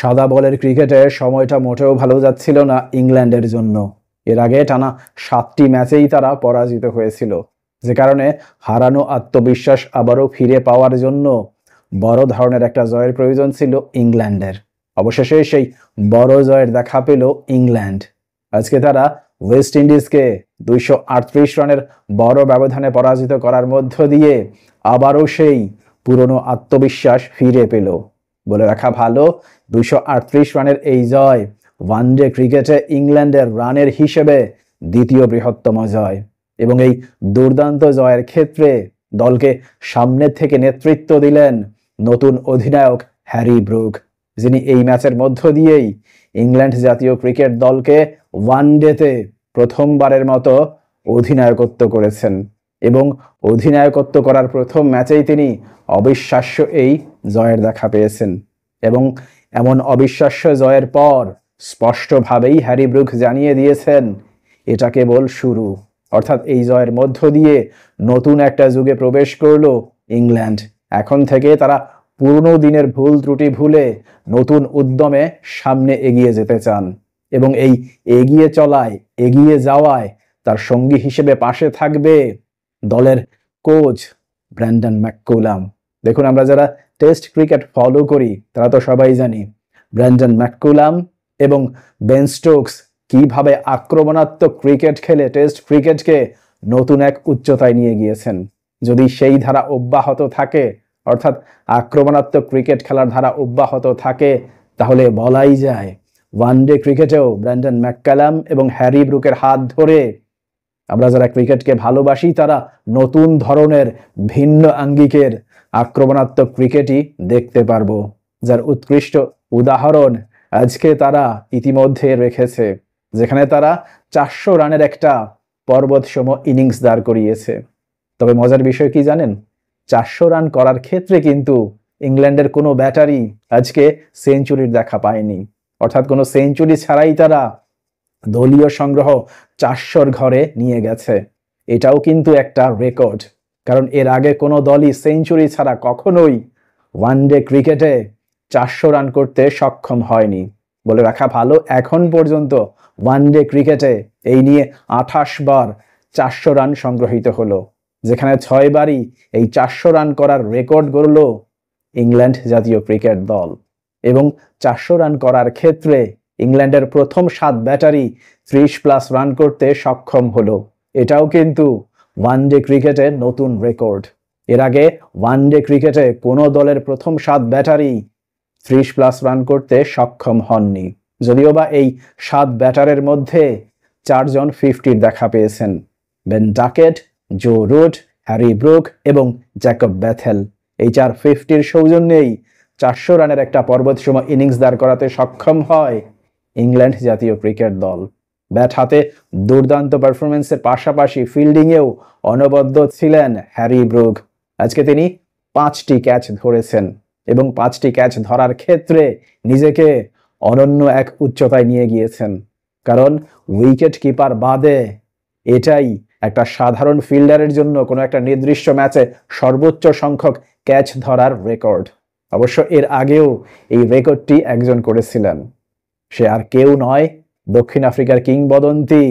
সাদা বলের ক্রিকেটে সময়টা মোটেও ভালো যাচ্ছিল না ইংল্যান্ডের জন্য। এর আগে টানা 7টি ম্যাচেই তারা পরাজিত হয়েছিল, যে কারণে হারানো আত্মবিশ্বাস আবারও ফিরে পাওয়ার জন্য বড় ধরনের একটা জয়ের প্রয়োজন ছিল ইংল্যান্ডের। অবশেষে সেই বড় জয়ের দেখা পেল ইংল্যান্ড। আজকে তারা ওয়েস্ট ইন্ডিজকে 238 রানের বড় ব্যবধানে পরাজিত করার মধ্য দিয়ে আবারও সেই পুরনো আত্মবিশ্বাস ফিরে পেল। বলে রাখা ভালো, 238 রানের এই জয় ওয়ানডে ক্রিকেটে ইংল্যান্ডের রানের হিসেবে দ্বিতীয় বৃহত্তম জয়, এবং এই দুর্দান্ত জয়ের ক্ষেত্রে দলকে সামনে থেকে নেতৃত্ব দিলেন নতুন অধিনায়ক হ্যারি ব্রুক, যিনি এই ম্যাচের মধ্য দিয়েই ইংল্যান্ড জাতীয় ক্রিকেট দলকে ওয়ানডেতে প্রথমবারের মতো অধিনায়কত্ব করেছেন। এবং অধিনায়কত্ব করার প্রথম ম্যাচেই তিনি অবিশ্বাস্য এই জয়ের দেখা পেয়েছেন। এবং এমন অবিশ্বাস্য জয়ের পর স্পষ্টভাবেই হ্যারি ব্রুক জানিয়ে দিয়েছেন এটা কেবল শুরু, অর্থাৎ এই জয়ের মধ্য দিয়ে নতুন একটা যুগে প্রবেশ করলো ইংল্যান্ড। এখন থেকে তারা পুরনো দিনের ভুল ত্রুটি ভুলে নতুন উদ্যমে সামনে এগিয়ে যেতে চান, এবং এই এগিয়ে চলায়, এগিয়ে যাওয়ায় তার সঙ্গী হিসেবে পাশে থাকবে দলের কোচ ব্র্যান্ডন ম্যাককুলাম। দেখুন, আমরা যারা টেস্ট ক্রিকেট ফলো করি তারা তো সবাই জানি ব্র্যান্ডন ম্যাককুলাম এবং বেন স্টোকস কিভাবে আক্রমণাত্মক ক্রিকেট খেলে টেস্ট ক্রিকেটকে নতুন এক উচ্চতায় নিয়ে গিয়েছেন। যদি সেই ধারা অব্যাহত থাকে, অর্থাৎ আক্রমণাত্মক ক্রিকেট খেলার ধারা অব্যাহত থাকে, তাহলে বলাই যায় ওয়ানডে ক্রিকেটেও ব্র্যান্ডন ম্যাককালাম এবং হ্যারি ব্রুকের হাত ধরে আমরা যারা ক্রিকেটকে ভালোবাসি তারা নতুন ধরনের ভিন্ন আঙ্গিকের আক্রমণাত্মক ক্রিকেটই দেখতে পারবো, যার উৎকৃষ্ট উদাহরণ আজকে তারা ইতিমধ্যে রেখেছে, যেখানে তারা 400 রানের একটা পর্বতসম ইনিংস দাঁড় করিয়েছে। তবে মজার বিষয় কি জানেন? 400 রান করার ক্ষেত্রে কিন্তু ইংল্যান্ডের কোনো ব্যাটারি আজকে সেঞ্চুরির দেখা পায়নি, অর্থাৎ কোনো সেঞ্চুরি ছাড়াই তারা দলীয় সংগ্রহ 400-র ঘরে নিয়ে গেছে। এটাও কিন্তু একটা রেকর্ড, কারণ এর আগে কোনো দলই সেঞ্চুরি ছাড়া কখনোই ওয়ানডে ক্রিকেটে 400 রান করতে সক্ষম হয়নি। বলে রাখা ভালো, এখন পর্যন্ত ওয়ানডে ক্রিকেটে এই নিয়ে 28 বার 400 রান সংগ্রহিত হলো, যেখানে 6 বারই এই 400 রান করার রেকর্ড গড়ল ইংল্যান্ড জাতীয় ক্রিকেট দল। এবং 400 রান করার ক্ষেত্রে ইংল্যান্ডের প্রথম 7 ব্যাটারি 30+ রান করতে সক্ষম হলো। এটাও কিন্তু ওয়ানডে ক্রিকেটের নতুন রেকর্ড। এর আগে ওয়ানডে ক্রিকেটে কোনো দলের প্রথম 7 ব্যাটারি 30+ রান করতে সক্ষম হননি, যদিও বা এই 7 ব্যাটারের মধ্যে 4 জন 50-র দেখা পেয়েছেন: Ben Duckett, Joe Root, Harry Brook এবং জ্যাকব বেথেল। এই 4 50-র সৌজন্যেই 400 রানের একটা পর্বতসম ইনিংস দাঁড় করাতে সক্ষম হয় ইংল্যান্ড জাতীয় ক্রিকেট দল। ব্যাট হাতে দুর্দান্ত পারফরমেন্সের পাশাপাশি ফিল্ডিংয়েও অনবদ্য ছিলেন হ্যারি ব্রুক। আজকে তিনি 5টি ক্যাচ ধরেছেন, এবং 5টি ক্যাচ ধরার ক্ষেত্রে নিজেকে অনন্য এক উচ্চতায় নিয়ে গিয়েছেন, কারণ উইকেট কিপার বাদে এটাই একটা সাধারণ ফিল্ডারের জন্য কোনো একটা নির্দিষ্ট ম্যাচে সর্বোচ্চ সংখ্যক ক্যাচ ধরার রেকর্ড। অবশ্য এর আগেও এই রেকর্ডটি একজন করেছিলেন, সে আর কেউ নয়, দক্ষিণ আফ্রিকার কিংবদন্তি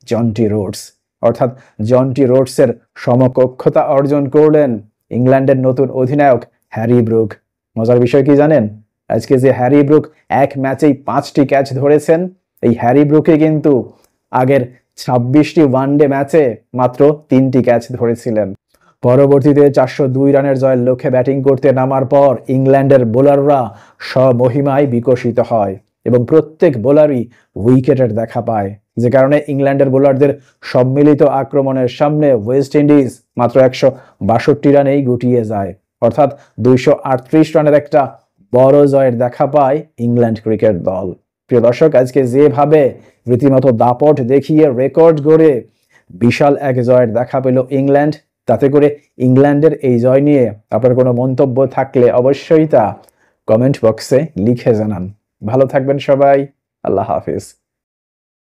জন্টি রোডস। অর্থাৎ জন্টি রোডসের সমকক্ষতা অর্জন করলেন ইংল্যান্ডের নতুন অধিনায়ক হ্যারি ব্রুক। মজার বিষয় কি জানেন? আজকে যে হ্যারি ব্রুক এক ম্যাচেই 5টি ক্যাচ ধরেছেন, এই হ্যারি ব্রুকে কিন্তু আগের 26টি ওয়ানডে ম্যাচে মাত্র 3টি ক্যাচ ধরেছিলেন। পরবর্তীতে 402 রানের জয়ের লক্ষ্যে ব্যাটিং করতে নামার পর ইংল্যান্ডের বোলাররা স্বমহিমায় বিকশিত হয় এবং প্রত্যেক বোলারই উইকেটের দেখা পায়, যে কারণে ইংল্যান্ডের বোলারদের সম্মিলিত আক্রমণের সামনে ওয়েস্ট ইন্ডিজ মাত্র 162 রানেই গুটিয়ে যায়। অর্থাৎ 238 রানের একটা বড় জয়ের দেখা পায় ইংল্যান্ড ক্রিকেট দল। প্রিয় দর্শক, আজকে যেভাবে রীতিমতো দাপট দেখিয়ে রেকর্ড গড়ে বিশাল এক জয়ের দেখা পেল ইংল্যান্ড, তাতে করে ইংল্যান্ডের এই জয় নিয়ে আপনার কোনো মন্তব্য থাকলে অবশ্যই তা কমেন্ট বক্সে লিখে জানান। ভালো থাকবেন সবাই। আল্লাহ হাফিজ।